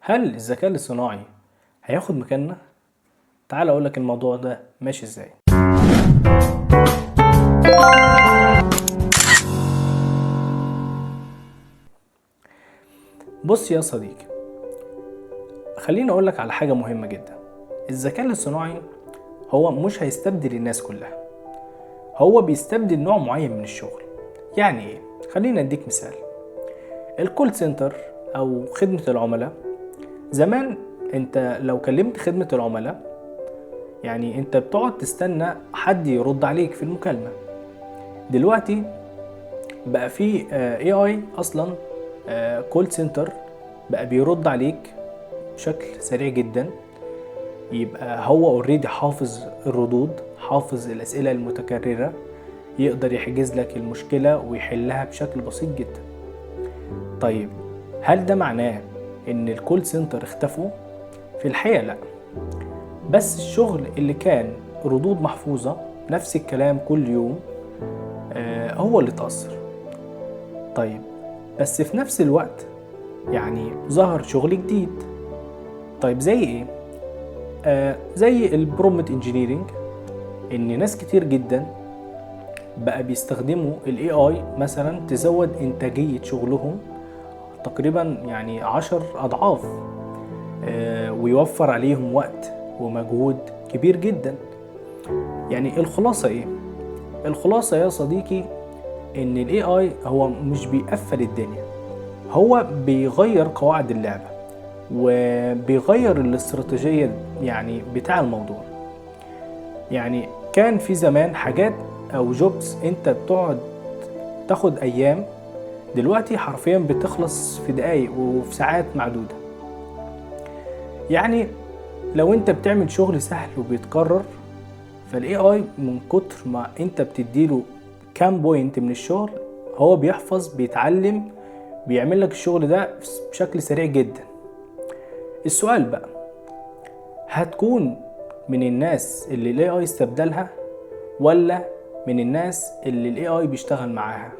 هل الذكاء الاصطناعي هياخد مكاننا؟ تعال اقولك الموضوع ده ماشي ازاي. بص يا صديقي، خليني اقولك على حاجة مهمة جدا. الذكاء الاصطناعي هو مش هيستبدل الناس كلها، هو بيستبدل نوع معين من الشغل. يعني ايه؟ خلينا اديك مثال. الكول سنتر او خدمة العملاء. زمان انت لو كلمت خدمة العملاء، يعني انت بتقعد تستنى حد يرد عليك في المكالمة. دلوقتي بقى في AI اصلا، كول سنتر بقى بيرد عليك بشكل سريع جدا. يبقى هو اوريدي حافظ الردود، حافظ الاسئلة المتكررة، يقدر يحجز لك المشكلة ويحلها بشكل بسيط جدا. طيب، هل ده معناه ان الكول سنتر اختفوا؟ في الحقيقة لا، بس الشغل اللي كان ردود محفوظة نفس الكلام كل يوم هو اللي اتأثر. طيب، بس في نفس الوقت يعني ظهر شغل جديد. طيب زي ايه؟ زي البرومت انجينيرينج، ان ناس كتير جدا بقى بيستخدموا الاي اي مثلا تزود انتاجية شغلهم تقريبا يعني 10 اضعاف، ويوفر عليهم وقت ومجهود كبير جدا. يعني الخلاصة ايه؟ الخلاصة يا صديقي ان الاي اي هو مش بيقفل الدنيا، هو بيغير قواعد اللعبة وبيغير الاستراتيجية يعني بتاع الموضوع. يعني كان في زمان حاجات او جوبز انت بتقعد تاخد ايام، دلوقتي حرفيا بتخلص في دقايق وفي ساعات معدودة. يعني لو انت بتعمل شغل سهل وبيتكرر، فالاي اي من كتر ما انت بتديله كام بوينت من الشغل، هو بيحفظ بيتعلم، بيعمل لك الشغل ده بشكل سريع جدا. السؤال بقى، هتكون من الناس اللي الاي اي استبدلها، ولا من الناس اللي الاي اي بيشتغل معاها؟